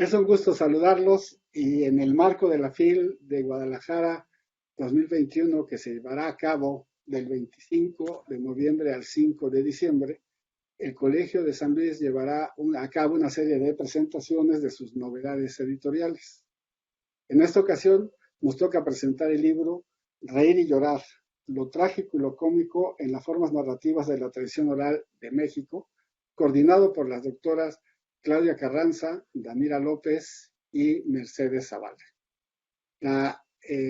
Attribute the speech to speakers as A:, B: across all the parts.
A: Es un gusto saludarlos y en el marco de la FIL de Guadalajara 2021 que se llevará a cabo del 25 de noviembre al 5 de diciembre, el Colegio de San Luis llevará a cabo una serie de presentaciones de sus novedades editoriales. En esta ocasión nos toca presentar el libro Reír y llorar, lo trágico y lo cómico en las formas narrativas de la tradición oral de México, coordinado por las doctoras Claudia Carranza, Danira López y Mercedes Zavala. La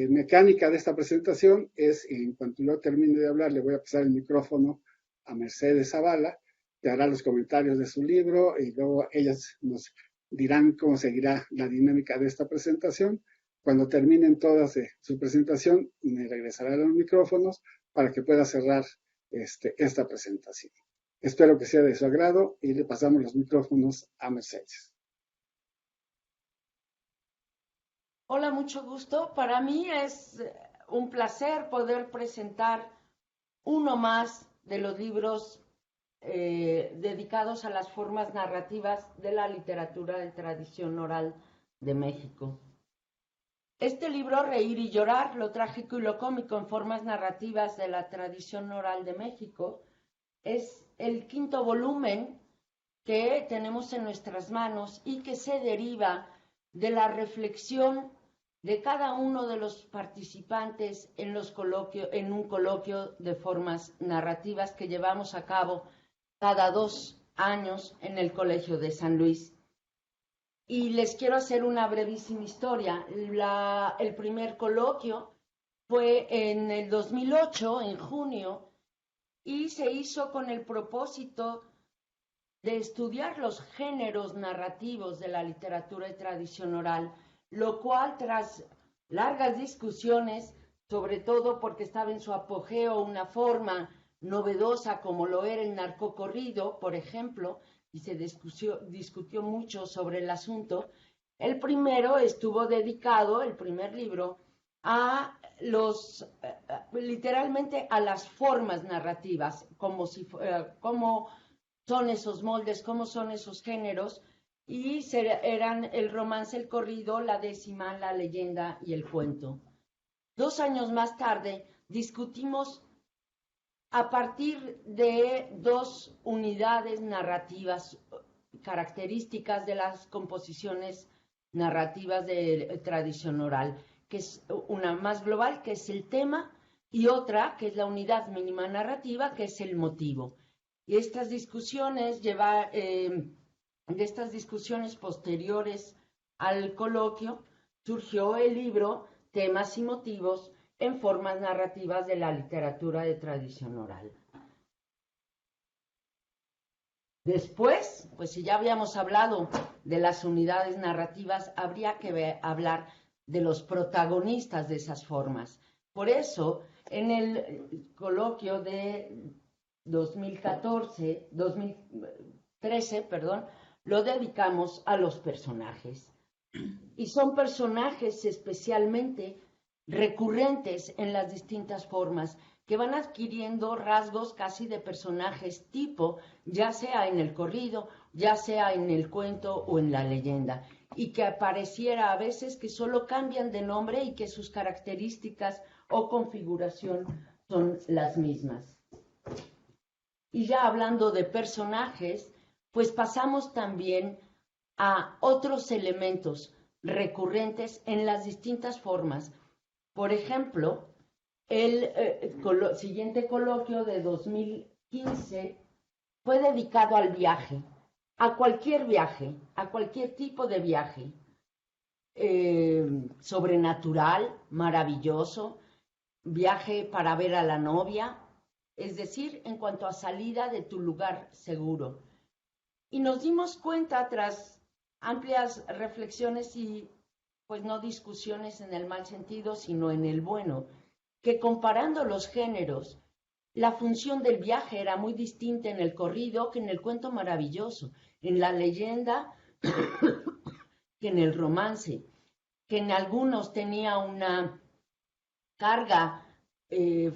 A: mecánica de esta presentación es, en cuanto yo termine de hablar, le voy a pasar el micrófono a Mercedes Zavala, que hará los comentarios de su libro y luego ellas nos dirán cómo seguirá la dinámica de esta presentación. Cuando terminen todas su presentación, me regresarán los micrófonos para que pueda cerrar esta presentación. Espero que sea de su agrado y le pasamos los micrófonos a Mercedes.
B: Hola, mucho gusto. Para mí es un placer poder presentar uno más de los libros dedicados a las formas narrativas de la literatura de tradición oral de México. Este libro, Reír y llorar, lo trágico y lo cómico en formas narrativas de la tradición oral de México, es el quinto volumen que tenemos en nuestras manos y que se deriva de la reflexión de cada uno de los participantes en un coloquio de formas narrativas que llevamos a cabo cada 2 años en el Colegio de San Luis. Y les quiero hacer una brevísima historia. El primer coloquio fue en el 2008, en junio, y se hizo con el propósito de estudiar los géneros narrativos de la literatura de tradición oral, lo cual tras largas discusiones, sobre todo porque estaba en su apogeo una forma novedosa como lo era el narcocorrido, por ejemplo, y se discutió mucho sobre el asunto. El primero estuvo dedicado, el primer libro, a literalmente a las formas narrativas, como son esos moldes, cómo son esos géneros, y eran el romance, el corrido, la décima, la leyenda y el cuento. 2 años más tarde discutimos a partir de 2 unidades narrativas características de las composiciones narrativas de tradición oral, que es una más global, que es el tema, y otra, que es la unidad mínima narrativa, que es el motivo. Y estas discusiones de estas discusiones posteriores al coloquio surgió el libro Temas y motivos en formas narrativas de la literatura de tradición oral. Después, pues si ya habíamos hablado de las unidades narrativas, habría que hablar de los protagonistas de esas formas. Por eso, en el coloquio de 2013, lo dedicamos a los personajes. Y son personajes especialmente recurrentes en las distintas formas, que van adquiriendo rasgos casi de personajes tipo, ya sea en el corrido, ya sea en el cuento o en la leyenda, y que pareciera a veces que solo cambian de nombre y que sus características o configuración son las mismas. Y ya hablando de personajes, pues pasamos también a otros elementos recurrentes en las distintas formas. Por ejemplo, el siguiente coloquio de 2015 fue dedicado al viaje, a cualquier tipo de viaje, sobrenatural, maravilloso, viaje para ver a la novia, es decir, en cuanto a salida de tu lugar seguro. Y nos dimos cuenta, tras amplias reflexiones y pues no discusiones en el mal sentido, sino en el bueno, que comparando los géneros, la función del viaje era muy distinta en el corrido que en el cuento maravilloso, en la leyenda que en el romance, que en algunos tenía una carga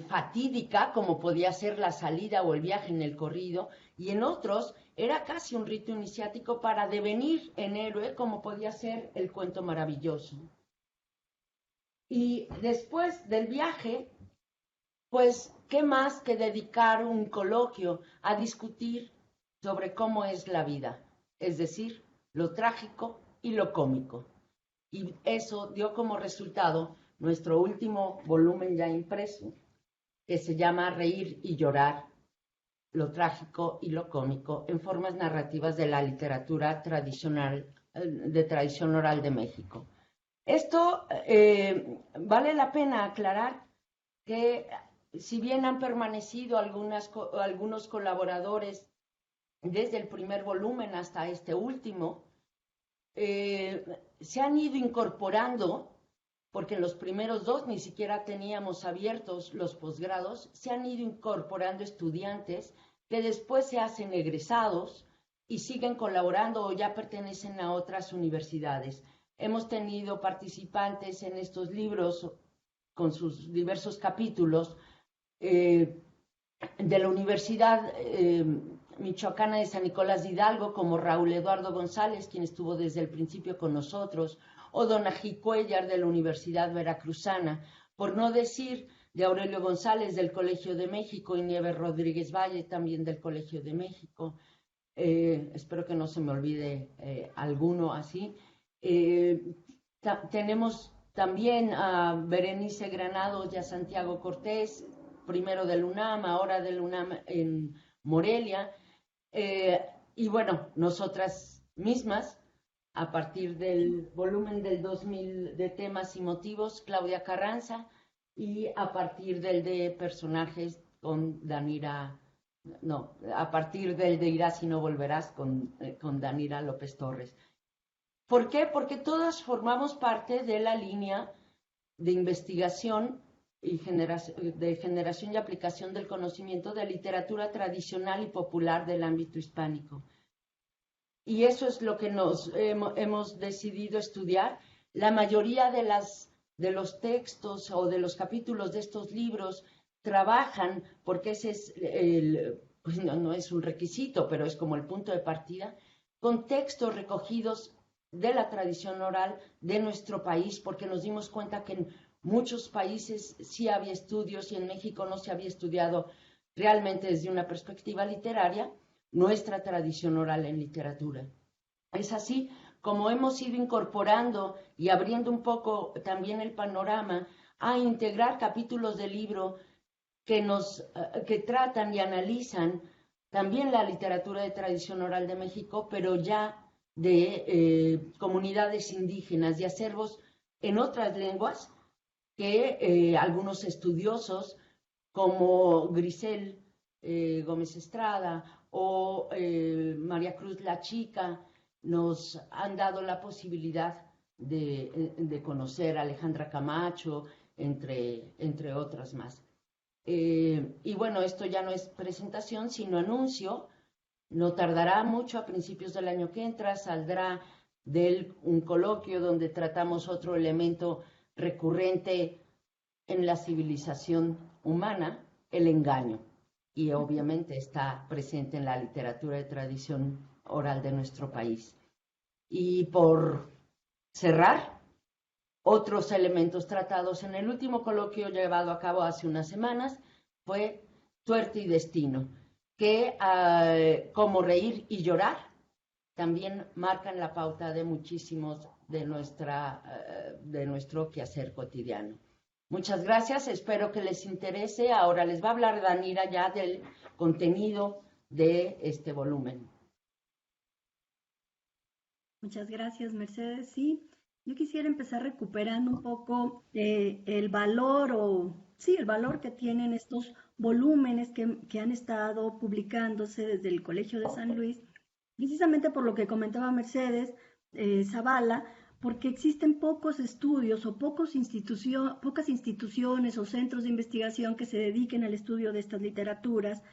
B: fatídica, como podía ser la salida o el viaje en el corrido, y en otros era casi un rito iniciático para devenir en héroe, como podía ser el cuento maravilloso. Y después del viaje, pues, ¿qué más que dedicar un coloquio a discutir sobre cómo es la vida? Es decir, lo trágico y lo cómico. Y eso dio como resultado nuestro último volumen ya impreso, que se llama Reír y llorar, lo trágico y lo cómico en formas narrativas de la literatura tradicional, de tradición oral de México. Esto vale la pena aclarar que si bien han permanecido algunos colaboradores desde el primer volumen hasta este último, se han ido incorporando, porque en los primeros dos ni siquiera teníamos abiertos los posgrados, se han ido incorporando estudiantes que después se hacen egresados y siguen colaborando o ya pertenecen a otras universidades. Hemos tenido participantes en estos libros con sus diversos capítulos de la Universidad Michoacana de San Nicolás de Hidalgo, como Raúl Eduardo González, quien estuvo desde el principio con nosotros, o don Ají Cuellar de la Universidad Veracruzana, por no decir de Aurelio González del Colegio de México y Nieves Rodríguez Valle también del Colegio de México. Espero que no se me olvide alguno así. Tenemos también a Berenice Granados y a Santiago Cortés, primero del UNAM, ahora del UNAM en Morelia, y bueno, nosotras mismas, a partir del volumen del 2000 de temas y motivos, Claudia Carranza, y a partir del de personajes con Danira, no, a partir del de Irás y no volverás con Danira López Torres. ¿Por qué? Porque todas formamos parte de la línea de investigación y de generación y aplicación del conocimiento de literatura tradicional y popular del ámbito hispánico. Y eso es lo que hemos decidido estudiar. La mayoría de los textos o de los capítulos de estos libros trabajan, porque ese es pues no es un requisito, pero es como el punto de partida, con textos recogidos de la tradición oral de nuestro país, porque nos dimos cuenta que en muchos países sí había estudios y en México no se había estudiado realmente desde una perspectiva literaria nuestra tradición oral en literatura. Es así como hemos ido incorporando y abriendo un poco también el panorama a integrar capítulos del libro que tratan y analizan también la literatura de tradición oral de México, pero ya de comunidades indígenas y acervos en otras lenguas que algunos estudiosos como Grisel Gómez Estrada o María Cruz La Chica nos han dado la posibilidad de conocer a Alejandra Camacho, entre otras más. Y bueno, esto ya no es presentación, sino anuncio. No tardará mucho, a principios del año que entra saldrá un coloquio donde tratamos otro elemento recurrente en la civilización humana, el engaño. Y obviamente está presente en la literatura de tradición oral de nuestro país. Y por cerrar, otros elementos tratados en el último coloquio llevado a cabo hace unas semanas fue Suerte y Destino, que como reír y llorar también marcan la pauta de muchísimos de nuestro quehacer cotidiano. Muchas gracias, espero que les interese. Ahora les va a hablar Danira ya del contenido de este volumen.
C: Muchas gracias, Mercedes. Sí, yo quisiera empezar recuperando un poco el valor el valor que tienen estos volúmenes que han estado publicándose desde el Colegio de San Luis, precisamente por lo que comentaba Mercedes Zavala, porque existen pocos estudios o pocas instituciones o centros de investigación que se dediquen al estudio de estas literaturas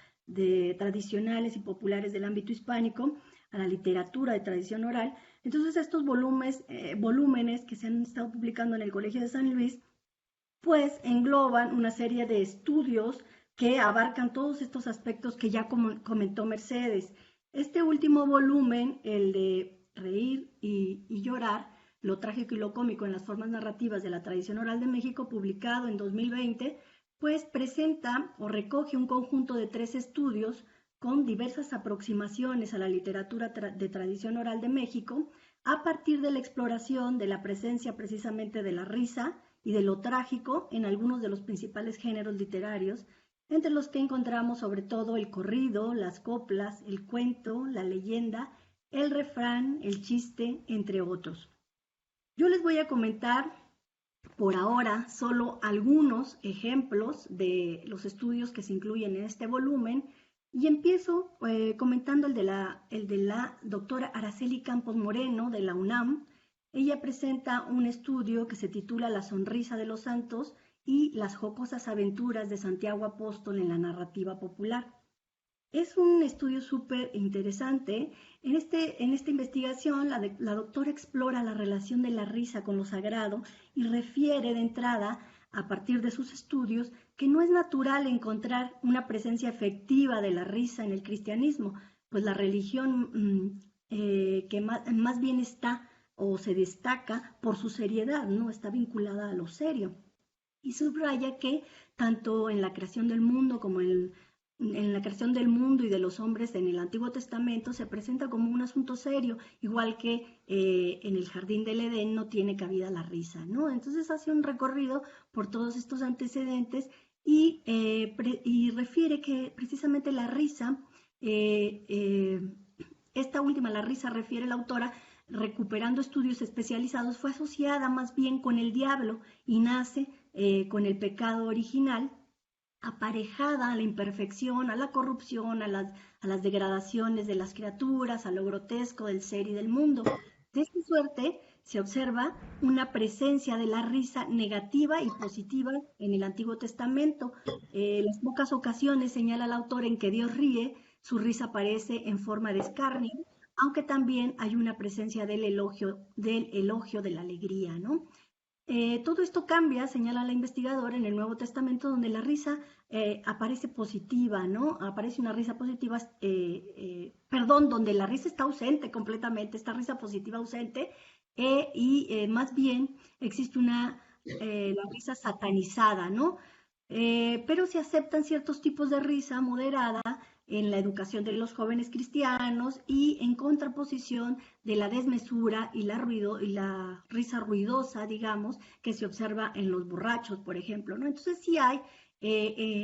C: tradicionales y populares del ámbito hispánico, a la literatura de tradición oral. Entonces estos volúmenes que se han estado publicando en el Colegio de San Luis, pues engloban una serie de estudios que abarcan todos estos aspectos que ya comentó Mercedes. Este último volumen, el de Reír y Llorar, lo trágico y lo cómico en las formas narrativas de la tradición oral de México, publicado en 2020, pues presenta o recoge un conjunto de 3 estudios con diversas aproximaciones a la literatura de tradición oral de México, a partir de la exploración de la presencia precisamente de la risa y de lo trágico en algunos de los principales géneros literarios, entre los que encontramos sobre todo el corrido, las coplas, el cuento, la leyenda, el refrán, el chiste, entre otros. Yo les voy a comentar por ahora solo algunos ejemplos de los estudios que se incluyen en este volumen y empiezo comentando el de la doctora Araceli Campos Moreno de la UNAM. Ella presenta un estudio que se titula La sonrisa de los santos y las jocosas aventuras de Santiago Apóstol en la narrativa popular. Es un estudio súper interesante. En esta investigación, la doctora explora la relación de la risa con lo sagrado y refiere de entrada, a partir de sus estudios, que no es natural encontrar una presencia efectiva de la risa en el cristianismo, pues la religión que más bien está o se destaca por su seriedad, ¿no? Está vinculada a lo serio. Y subraya que tanto en la creación del mundo como en la creación del mundo y de los hombres en el Antiguo Testamento se presenta como un asunto serio, igual que en el Jardín del Edén no tiene cabida la risa, ¿no? Entonces hace un recorrido por todos estos antecedentes y refiere que precisamente la risa, esta última, la risa, refiere la autora, recuperando estudios especializados, fue asociada más bien con el diablo y nace con el pecado original, aparejada a la imperfección, a la corrupción, a las degradaciones de las criaturas, a lo grotesco del ser y del mundo. De esta suerte se observa una presencia de la risa negativa y positiva en el Antiguo Testamento. Las pocas ocasiones, señala el autor, en que Dios ríe, su risa aparece en forma de escarnio, aunque también hay una presencia del elogio de la alegría, ¿no? Todo esto cambia, señala la investigadora, en el Nuevo Testamento, donde la risa aparece positiva, ¿no? Aparece una risa positiva, donde la risa está ausente completamente, esta risa positiva ausente, más bien existe la risa satanizada, ¿no? Pero se aceptan ciertos tipos de risa moderada en la educación de los jóvenes cristianos y en contraposición de la desmesura y la risa ruidosa, digamos, que se observa en los borrachos, por ejemplo, ¿no? Entonces sí hay,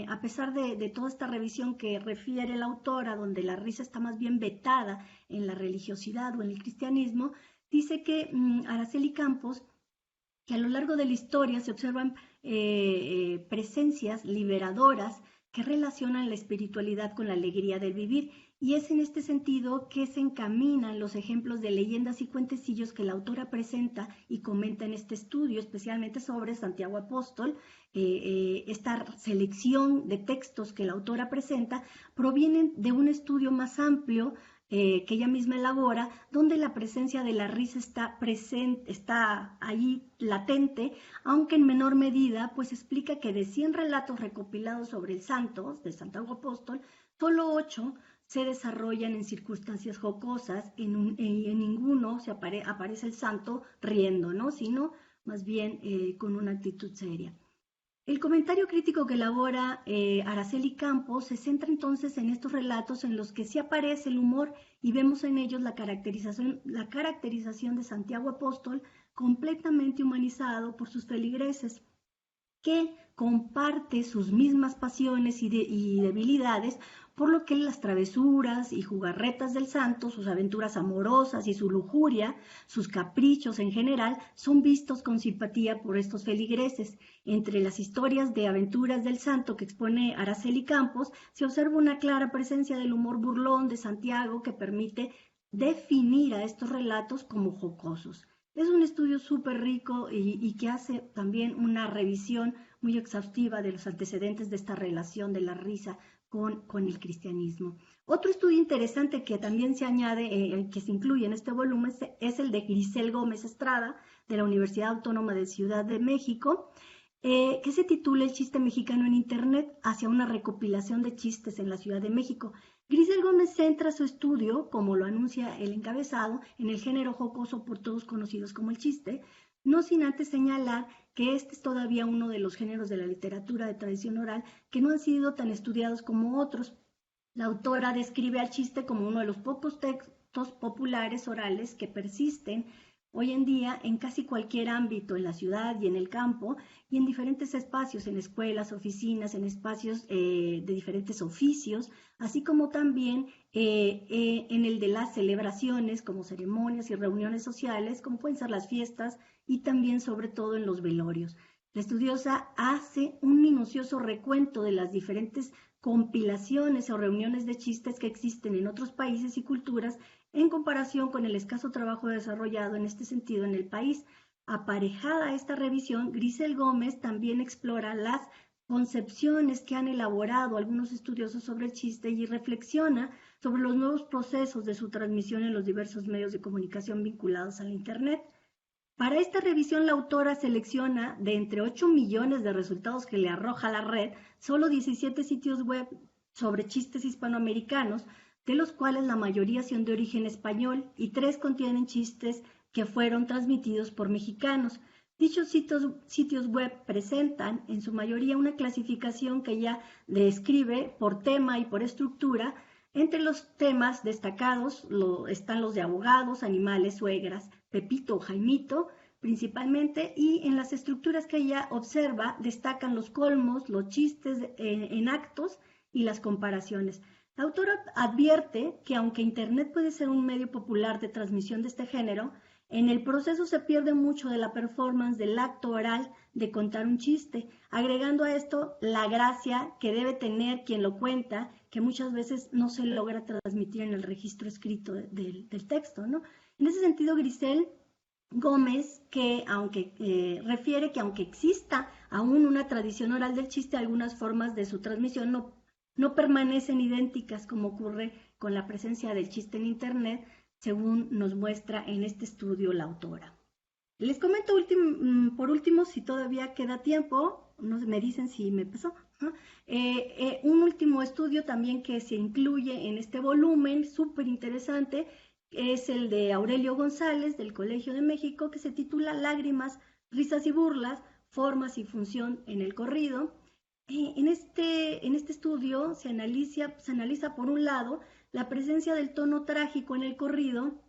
C: a pesar de toda esta revisión que refiere la autora, donde la risa está más bien vetada en la religiosidad o en el cristianismo, dice que Araceli Campos, que a lo largo de la historia se observan presencias liberadoras que relacionan la espiritualidad con la alegría del vivir, y es en este sentido que se encaminan los ejemplos de leyendas y cuentecillos que la autora presenta y comenta en este estudio, especialmente sobre Santiago Apóstol. Esta selección de textos que la autora presenta provienen de un estudio más amplio que ella misma elabora, donde la presencia de la risa está presente, está allí latente, aunque en menor medida, pues explica que de 100 relatos recopilados sobre el santo, de Santiago Apóstol, solo 8 se desarrollan en circunstancias jocosas, en ninguno aparece el santo riendo, ¿no? Sino más bien con una actitud seria. El comentario crítico que elabora Araceli Campos se centra entonces en estos relatos en los que sí aparece el humor y vemos en ellos la caracterización de Santiago Apóstol completamente humanizado por sus feligreses, que comparte sus mismas pasiones y debilidades, por lo que las travesuras y jugarretas del santo, sus aventuras amorosas y su lujuria, sus caprichos en general, son vistos con simpatía por estos feligreses. Entre las historias de aventuras del santo que expone Araceli Campos, se observa una clara presencia del humor burlón de Santiago que permite definir a estos relatos como jocosos. Es un estudio súper rico y que hace también una revisión muy exhaustiva de los antecedentes de esta relación de la risa con el cristianismo. Otro estudio interesante que también se añade, que se incluye en este volumen, es el de Grisel Gómez Estrada, de la Universidad Autónoma de Ciudad de México, que se titula El chiste mexicano en Internet, hacia una recopilación de chistes en la Ciudad de México. Grisel Gómez centra su estudio, como lo anuncia el encabezado, en el género jocoso por todos conocidos como el chiste, no sin antes señalar que este es todavía uno de los géneros de la literatura de tradición oral que no han sido tan estudiados como otros. La autora describe al chiste como uno de los pocos textos populares orales que persisten hoy en día en casi cualquier ámbito, en la ciudad y en el campo, y en diferentes espacios, en escuelas, oficinas, en espacios de diferentes oficios, así como también en el de las celebraciones, como ceremonias y reuniones sociales, como pueden ser las fiestas, y también sobre todo en los velorios. La estudiosa hace un minucioso recuento de las diferentes compilaciones o reuniones de chistes que existen en otros países y culturas en comparación con el escaso trabajo desarrollado en este sentido en el país. Aparejada a esta revisión, Grisel Gómez también explora las concepciones que han elaborado algunos estudiosos sobre el chiste y reflexiona sobre los nuevos procesos de su transmisión en los diversos medios de comunicación vinculados al Internet. Para esta revisión, la autora selecciona de entre 8 millones de resultados que le arroja la red, solo 17 sitios web sobre chistes hispanoamericanos, de los cuales la mayoría son de origen español y 3 contienen chistes que fueron transmitidos por mexicanos. Dichos sitios web presentan en su mayoría una clasificación que ya describe por tema y por estructura. Entre los temas destacados están los de abogados, animales, suegras, Pepito o Jaimito principalmente, y en las estructuras que ella observa destacan los colmos, los chistes en actos y las comparaciones. La autora advierte que aunque Internet puede ser un medio popular de transmisión de este género, en el proceso se pierde mucho de la performance del acto oral de contar un chiste, agregando a esto la gracia que debe tener quien lo cuenta, que muchas veces no se logra transmitir en el registro escrito del texto, ¿no? En ese sentido, Grisel Gómez, refiere que aunque exista aún una tradición oral del chiste, algunas formas de su transmisión no permanecen idénticas, como ocurre con la presencia del chiste en Internet, según nos muestra en este estudio la autora. Les comento por último, si todavía queda tiempo, me dicen si me pasó, ¿no? Un último estudio también que se incluye en este volumen, súper interesante, es el de Aurelio González, del Colegio de México, que se titula Lágrimas, risas y burlas, formas y función en el corrido. En este estudio se analiza por un lado la presencia del tono trágico en el corrido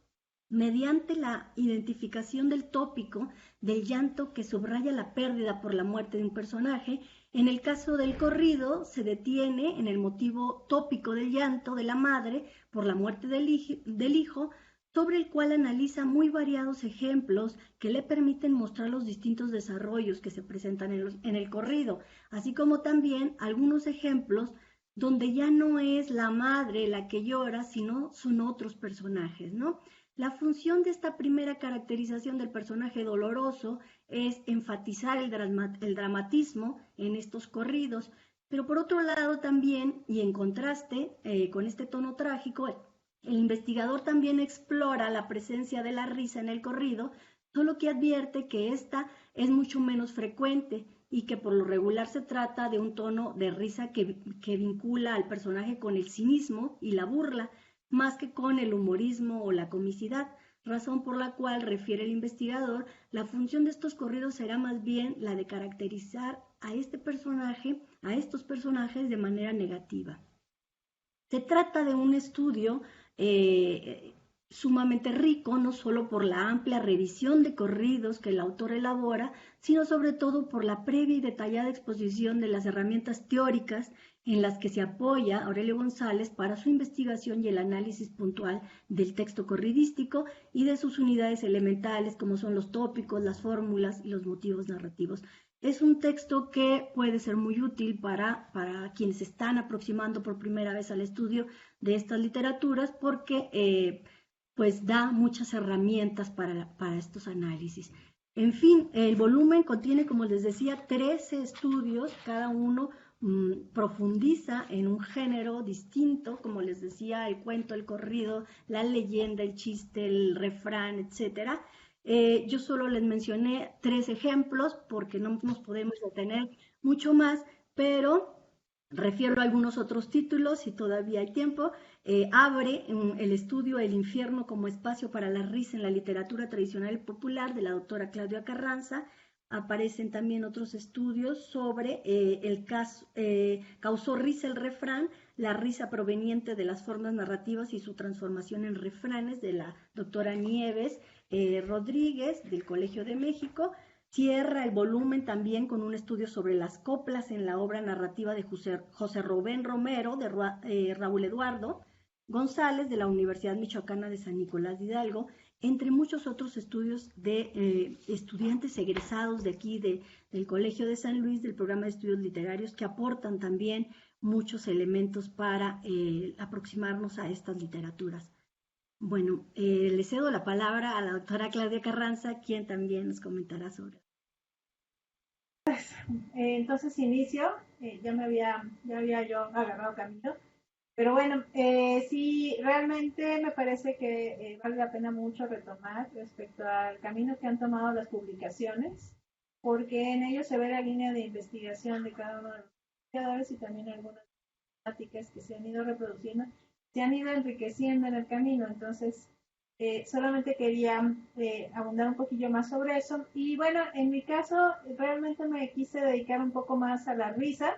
C: mediante la identificación del tópico del llanto que subraya la pérdida por la muerte de un personaje. En el caso del corrido se detiene en el motivo tópico del llanto de la madre por la muerte del hijo, sobre el cual analiza muy variados ejemplos que le permiten mostrar los distintos desarrollos que se presentan en el corrido, así como también algunos ejemplos donde ya no es la madre la que llora, sino son otros personajes, ¿no? La función de esta primera caracterización del personaje doloroso es enfatizar el dramatismo en estos corridos, pero por otro lado también, y en contraste con este tono trágico, el investigador también explora la presencia de la risa en el corrido, solo que advierte que esta es mucho menos frecuente y que por lo regular se trata de un tono de risa que vincula al personaje con el cinismo y la burla, más que con el humorismo o la comicidad, razón por la cual, refiere el investigador, la función de estos corridos será más bien la de caracterizar a estos personajes de manera negativa. Se trata de un estudio sumamente rico, no solo por la amplia revisión de corridos que el autor elabora, sino sobre todo por la previa y detallada exposición de las herramientas teóricas en las que se apoya Aurelio González para su investigación y el análisis puntual del texto corridístico y de sus unidades elementales, como son los tópicos, las fórmulas y los motivos narrativos. Es un texto que puede ser muy útil para quienes se están aproximando por primera vez al estudio de estas literaturas, porque pues da muchas herramientas para estos análisis. En fin, el volumen contiene, como les decía, 13 estudios, cada uno profundiza en un género distinto, como les decía, el cuento, el corrido, la leyenda, el chiste, el refrán, etcétera. Yo solo les mencioné 3 ejemplos porque no nos podemos detener mucho más, pero refiero a algunos otros títulos si todavía hay tiempo. abre el estudio El infierno como espacio para la risa en la literatura tradicional y popular de la doctora Claudia Carranza. Aparecen también otros estudios sobre el caso, causó risa el refrán, la risa proveniente de las formas narrativas y su transformación en refranes, de la doctora Nieves Rodríguez del Colegio de México. Cierra el volumen también con un estudio sobre las coplas en la obra narrativa de José Rubén Romero, de Raúl Eduardo González, de la Universidad Michoacana de San Nicolás de Hidalgo, entre muchos otros estudios de estudiantes egresados de aquí, del Colegio de San Luis, del programa de estudios literarios, que aportan también muchos elementos para aproximarnos a estas literaturas. Bueno, le cedo la palabra a la doctora Claudia Carranza, quien también nos comentará sobre.
D: Entonces inicio, ya había yo agarrado camino. Pero bueno, sí, realmente me parece que vale la pena mucho retomar respecto al camino que han tomado las publicaciones, porque en ellos se ve la línea de investigación de cada uno de los investigadores y también algunas temáticas que se han ido reproduciendo, se han ido enriqueciendo en el camino. Entonces, solamente quería abundar un poquillo más sobre eso. Y bueno, en mi caso, realmente me quise dedicar un poco más a la risa.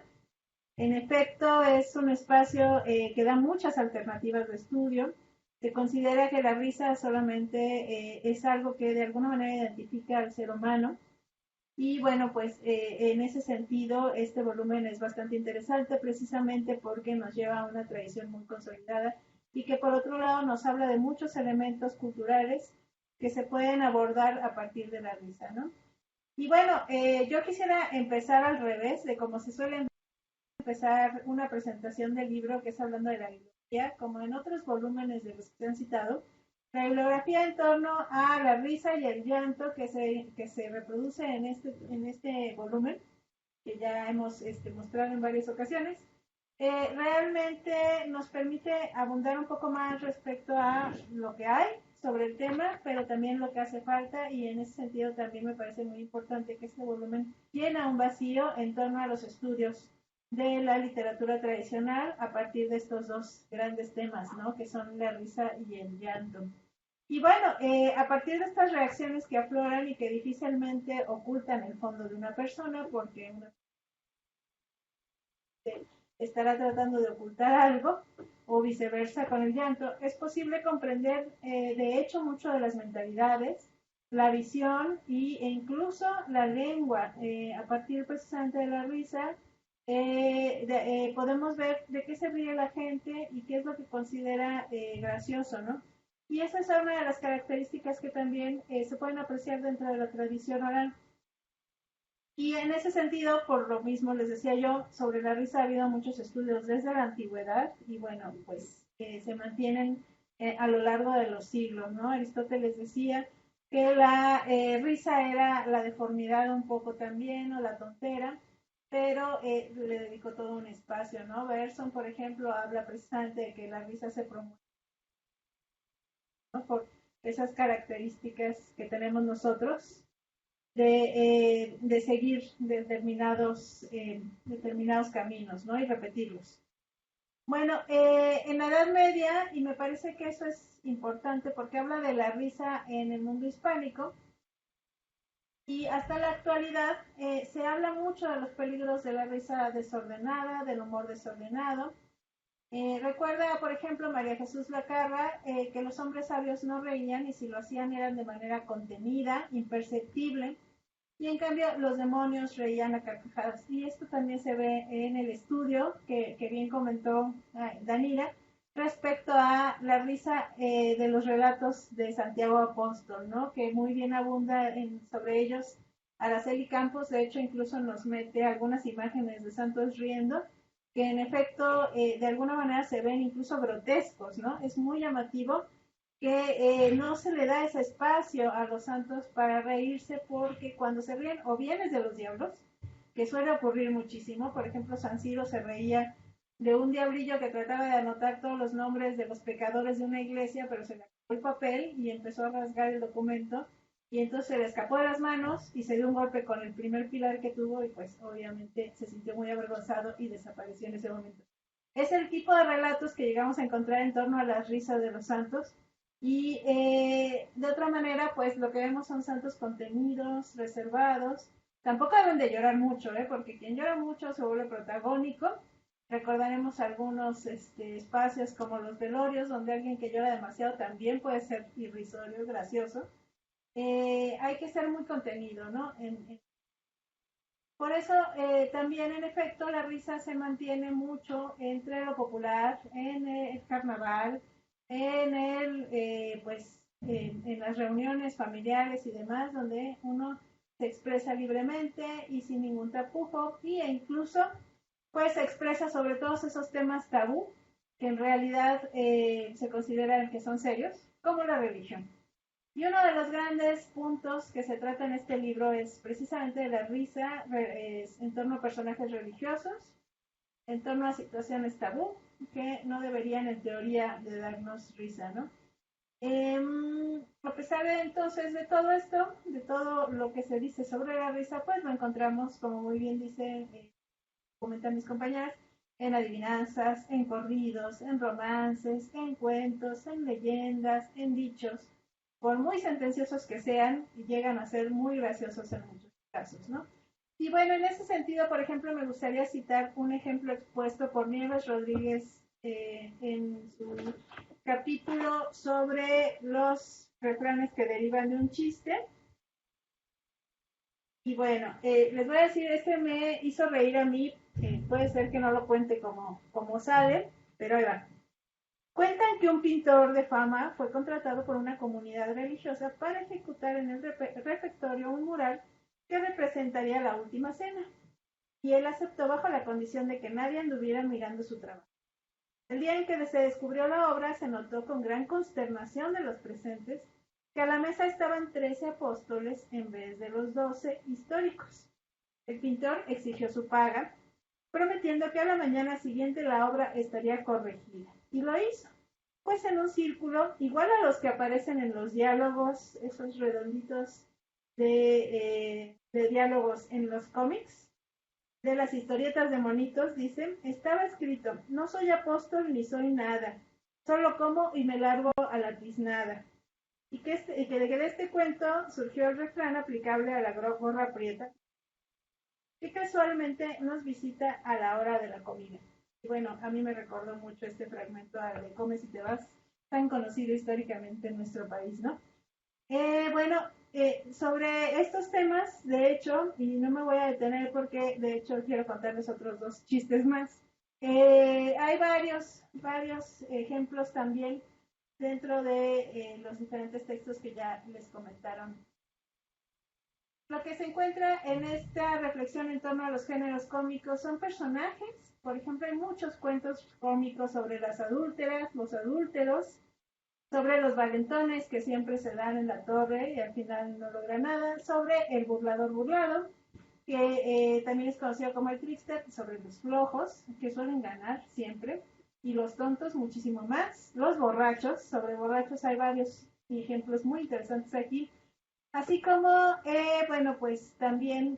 D: En efecto, es un espacio que da muchas alternativas de estudio. Se considera que la risa solamente es algo que de alguna manera identifica al ser humano. Y bueno, pues en ese sentido, este volumen es bastante interesante precisamente porque nos lleva a una tradición muy consolidada y que por otro lado nos habla de muchos elementos culturales que se pueden abordar a partir de la risa, ¿no? Y bueno, yo quisiera empezar al revés de cómo se suele empezar una presentación del libro, que es hablando de la bibliografía, como en otros volúmenes de los que se han citado, la bibliografía en torno a la risa y el llanto que se reproduce en este volumen, que ya hemos mostrado en varias ocasiones, realmente nos permite abundar un poco más respecto a lo que hay sobre el tema, pero también lo que hace falta, y en ese sentido también me parece muy importante que este volumen llena un vacío en torno a los estudios de la literatura tradicional a partir de estos dos grandes temas, ¿no? Que son la risa y el llanto. Y bueno, a partir de estas reacciones que afloran y que difícilmente ocultan el fondo de una persona, porque una estará tratando de ocultar algo, o viceversa con el llanto, es posible comprender de hecho mucho de las mentalidades, la visión e incluso la lengua. A partir precisamente de la risa, podemos ver de qué se ríe la gente y qué es lo que considera gracioso, ¿no? Y esa es una de las características que también se pueden apreciar dentro de la tradición oral. Y en ese sentido, por lo mismo les decía yo, sobre la risa ha habido muchos estudios desde la antigüedad y bueno, pues se mantienen a lo largo de los siglos, ¿no? Aristóteles decía que la risa era la deformidad un poco también, o la tontera, pero le dedicó todo un espacio, ¿no? Bergson, por ejemplo, habla precisamente de que la risa se promueve, ¿no? Por esas características que tenemos nosotros de seguir determinados caminos, ¿no? Y repetirlos. Bueno, en la Edad Media, y me parece que eso es importante porque habla de la risa en el mundo hispánico, y hasta la actualidad se habla mucho de los peligros de la risa desordenada, del humor desordenado. Recuerda, por ejemplo, María Jesús Lacarra, que los hombres sabios no reían y si lo hacían eran de manera contenida, imperceptible, y en cambio los demonios reían a carcajadas. Y esto también se ve en el estudio que bien comentó Danila respecto a la risa de los relatos de Santiago Apóstol, ¿no? Que muy bien abunda sobre ellos Araceli Campos. De hecho, incluso nos mete algunas imágenes de santos riendo, que en efecto de alguna manera se ven incluso grotescos, ¿no? Es muy llamativo que no se le da ese espacio a los santos para reírse, porque cuando se ríen o bien es de los diablos, que suele ocurrir muchísimo. Por ejemplo, San Ciro se reía de un diablillo que trataba de anotar todos los nombres de los pecadores de una iglesia, pero se le acabó el papel y empezó a rasgar el documento, y entonces se le escapó de las manos y se dio un golpe con el primer pilar que tuvo, y pues obviamente se sintió muy avergonzado y desapareció en ese momento. Es el tipo de relatos que llegamos a encontrar en torno a las risas de los santos. Y de otra manera, pues lo que vemos son santos contenidos, reservados. Tampoco deben de llorar mucho, porque quien llora mucho se vuelve protagónico. Recordaremos algunos espacios como los velorios, donde alguien que llora demasiado también puede ser irrisorio, gracioso. Hay que ser muy contenido, ¿no? Por eso también en efecto la risa se mantiene mucho entre lo popular, en el carnaval, en en las reuniones familiares y demás, donde uno se expresa libremente y sin ningún tapujo, e incluso pues se expresa sobre todos esos temas tabú que en realidad se consideran que son serios, como la religión. Y uno de los grandes puntos que se trata en este libro es precisamente de la risa en torno a personajes religiosos, en torno a situaciones tabú que no deberían en teoría de darnos risa, ¿no? A pesar de entonces de todo esto, de todo lo que se dice sobre la risa, pues lo encontramos, como muy bien dicen, comentan mis compañeras, en adivinanzas, en corridos, en romances, en cuentos, en leyendas, en dichos, por muy sentenciosos que sean, llegan a ser muy graciosos en muchos casos, ¿no? Y bueno, en ese sentido, por ejemplo, me gustaría citar un ejemplo expuesto por Nieves Rodríguez en su capítulo sobre los refranes que derivan de un chiste. Y bueno, les voy a decir, este me hizo reír a mí, puede ser que no lo cuente como sale, pero ahí va. Cuentan que un pintor de fama fue contratado por una comunidad religiosa para ejecutar en el refectorio un mural que representaría la última cena, y él aceptó bajo la condición de que nadie anduviera mirando su trabajo. El día en que se descubrió la obra, se notó con gran consternación de los presentes que a la mesa estaban 13 apóstoles en vez de los 12 históricos. El pintor exigió su paga, prometiendo que a la mañana siguiente la obra estaría corregida. Y lo hizo. Pues en un círculo, igual a los que aparecen en los diálogos, esos redonditos de diálogos en los cómics, de las historietas de monitos, dicen, estaba escrito, no soy apóstol ni soy nada, solo como y me largo a la tiznada. Y que de este cuento surgió el refrán aplicable a la gorra prieta, que casualmente nos visita a la hora de la comida. Y bueno, a mí me recordó mucho este fragmento de Comes y te vas, tan conocido históricamente en nuestro país, ¿no? Bueno, sobre estos temas, de hecho, y no me voy a detener porque de hecho quiero contarles otros dos chistes más. Hay varios ejemplos también dentro de los diferentes textos que ya les comentaron. Lo que se encuentra en esta reflexión en torno a los géneros cómicos son personajes. Por ejemplo, hay muchos cuentos cómicos sobre las adúlteras, los adúlteros, sobre los valentones que siempre se dan en la torre y al final no logran nada, sobre el burlador burlado, que también es conocido como el trickster, sobre los flojos, que suelen ganar siempre, y los tontos muchísimo más, los borrachos, sobre borrachos hay varios ejemplos muy interesantes aquí, así como, bueno, pues también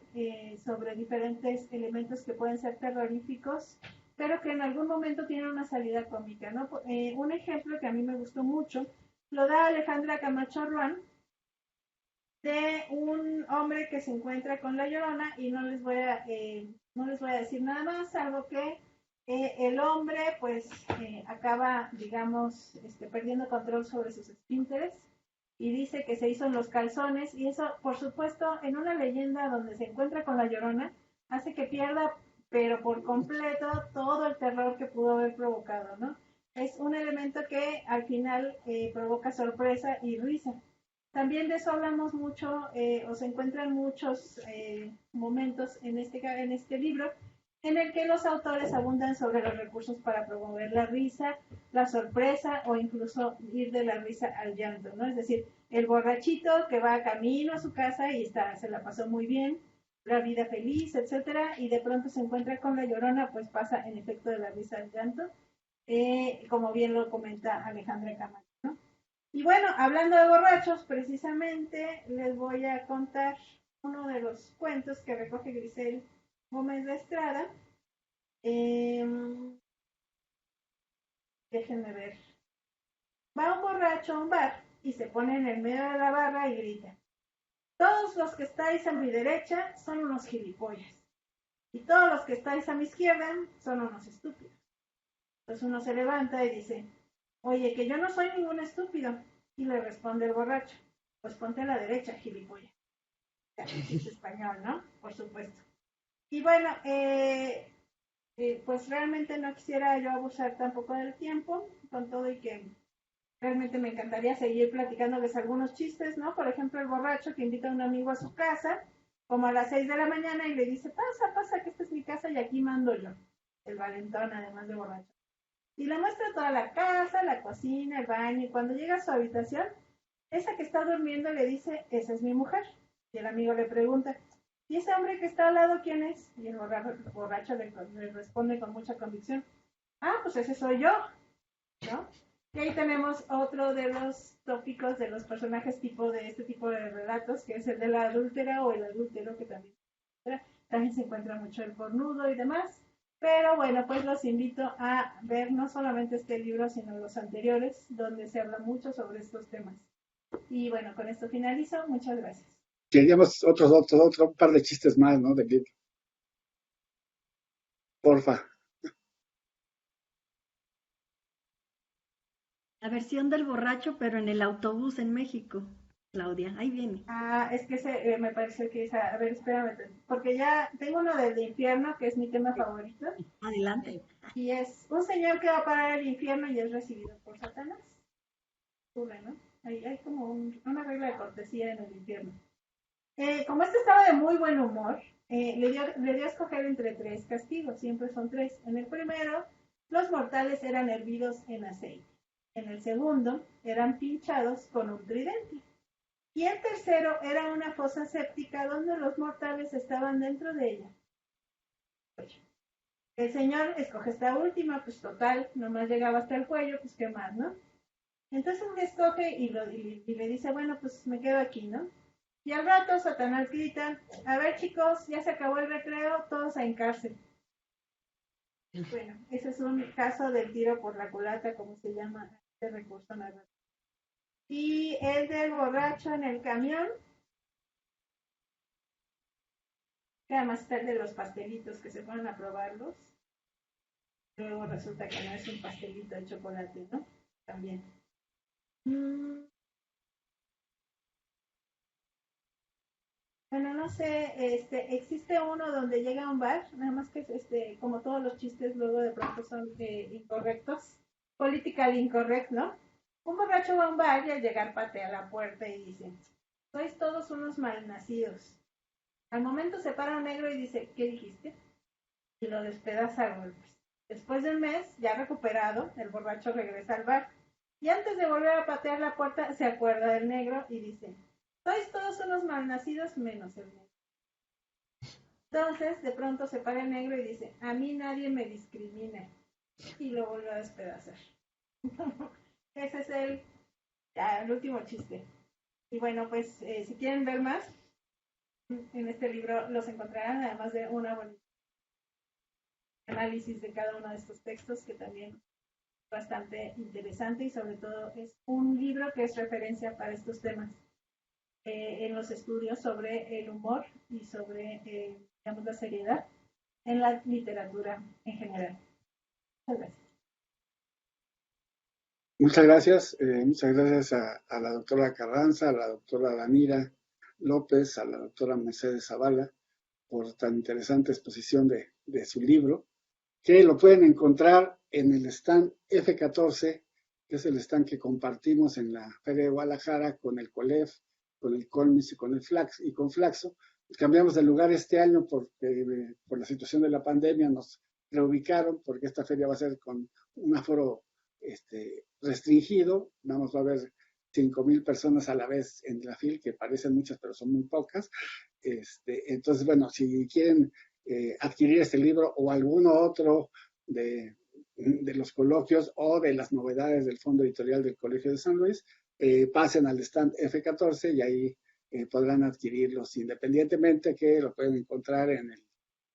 D: sobre diferentes elementos que pueden ser terroríficos, pero que en algún momento tienen una salida cómica, ¿no? Un ejemplo que a mí me gustó mucho lo da Alejandra Camacho Ruán, de un hombre que se encuentra con la Llorona, y no les voy a decir nada más, salvo que el hombre pues acaba, digamos, perdiendo control sobre sus esfínteres y dice que se hizo en los calzones, y eso, por supuesto, en una leyenda donde se encuentra con la Llorona, hace que pierda, pero por completo, todo el terror que pudo haber provocado, ¿no? Es un elemento que al final provoca sorpresa y risa. También de eso hablamos mucho, o se encuentran muchos momentos en este libro, en el que los autores abundan sobre los recursos para promover la risa, la sorpresa o incluso ir de la risa al llanto, ¿no? Es decir, el borrachito que va camino a su casa y se la pasó muy bien, la vida feliz, etcétera, y de pronto se encuentra con la Llorona, pues pasa en efecto de la risa al llanto, como bien lo comenta Alejandra Camacho, ¿no? Y bueno, hablando de borrachos, precisamente les voy a contar uno de los cuentos que recoge Grisel Gómez de Estrada. déjenme ver. Va un borracho a un bar y se pone en el medio de la barra y grita: todos los que estáis a mi derecha son unos gilipollas, y todos los que estáis a mi izquierda son unos estúpidos. Entonces uno se levanta y dice: oye, que yo no soy ningún estúpido. Y le responde el borracho: pues ponte a la derecha, gilipollas. Es español, ¿no? Por supuesto. Y bueno, pues realmente no quisiera yo abusar tampoco del tiempo, con todo y que realmente me encantaría seguir platicándoles algunos chistes, ¿no? Por ejemplo, el borracho que invita a un amigo a su casa, como a las 6 de la mañana, y le dice: pasa, que esta es mi casa y aquí mando yo. El valentón, además de borracho. Y le muestra toda la casa, la cocina, el baño, y cuando llega a su habitación, esa que está durmiendo le dice: esa es mi mujer. Y el amigo le pregunta: ¿y ese hombre que está al lado quién es? Y el borracho le responde con mucha convicción: ah, pues ese soy yo, ¿no? Y ahí tenemos otro de los tópicos de los personajes tipo de este tipo de relatos, que es el de la adúltera o el adúltero, que también se encuentra mucho el cornudo y demás. Pero bueno, pues los invito a ver no solamente este libro, sino los anteriores, donde se habla mucho sobre estos temas. Y bueno, con esto finalizo. Muchas gracias.
A: Queríamos otro par de chistes más, ¿no? Del libro. Porfa.
C: La versión del borracho, pero en el autobús en México. Claudia, ahí viene.
D: Ah, es que me parece que esa, a ver, espérame, porque ya tengo uno del infierno, que es mi tema favorito.
C: Adelante.
D: Y es un señor que va para el infierno y es recibido por Satanás. Ocurre, ¿no? Hay como una regla de cortesía en el infierno. Como este estaba de muy buen humor, le dio a escoger entre 3 castigos, siempre son 3. En el primero, los mortales eran hervidos en aceite. En el segundo, eran pinchados con un tridente. Y el tercero era una fosa séptica donde los mortales estaban dentro de ella. El señor escoge esta última, pues total, nomás llegaba hasta el cuello, pues qué más, ¿no? Entonces le escoge y le dice: bueno, pues me quedo aquí, ¿no? Y al rato Satanás grita: a ver, chicos, ya se acabó el recreo, todos a cárcel. Bueno, ese es un caso del tiro por la culata, como se llama este recurso narrativo. Y el del borracho en el camión, que además está el de los pastelitos que se ponen a probarlos. Luego resulta que no es un pastelito de chocolate, ¿no? También. Bueno, no sé, existe uno donde llega a un bar, nada más que como todos los chistes luego de pronto son incorrectos, politically incorrect, ¿no? Un borracho va a un bar y al llegar patea la puerta y dice: sois todos unos malnacidos. Al momento se para un negro y dice: ¿qué dijiste? Y lo despedaza a golpes. Después de un mes, ya recuperado, el borracho regresa al bar y antes de volver a patear la puerta se acuerda del negro y dice: sois todos unos malnacidos menos el negro. Entonces, de pronto se para el negro y dice: a mí nadie me discrimina. Y lo vuelve a despedazar. Ese es el último chiste. Y bueno, pues si quieren ver más, en este libro los encontrarán, además de una bonita análisis de cada uno de estos textos, que también es bastante interesante, y sobre todo es un libro que es referencia para estos temas en los estudios sobre el humor y sobre, digamos, la seriedad en la literatura en general. Muchas gracias.
A: Muchas gracias a la doctora Carranza, a la doctora Danira López, a la doctora Mercedes Zavala, por tan interesante exposición de su libro, que lo pueden encontrar en el stand F14, que es el stand que compartimos en la Feria de Guadalajara con el COLEF, con el Colmis y con el con Flaxo. Cambiamos de lugar este año porque por la situación de la pandemia nos reubicaron, porque esta feria va a ser con un aforo restringido. Vamos a ver 5,000 personas a la vez en la FIL, que parecen muchas, pero son muy pocas. Entonces, bueno, si quieren adquirir este libro o alguno otro de los coloquios o de las novedades del Fondo Editorial del Colegio de San Luis, pasen al stand F14 y ahí podrán adquirirlos independientemente, que lo pueden encontrar en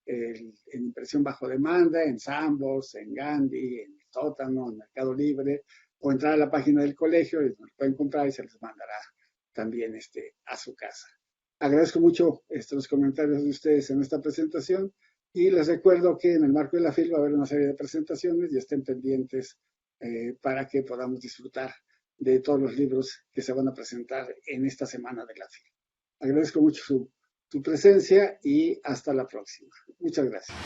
A: en impresión bajo demanda, en Sambors, en Gandhi, en Sótano, en Mercado Libre, o entrar a la página del colegio y nos pueden comprar y se les mandará también a su casa. Agradezco mucho los comentarios de ustedes en esta presentación y les recuerdo que en el marco de la FIL va a haber una serie de presentaciones y estén pendientes para que podamos disfrutar de todos los libros que se van a presentar en esta semana de la FIL. Agradezco mucho su presencia y hasta la próxima. Muchas gracias.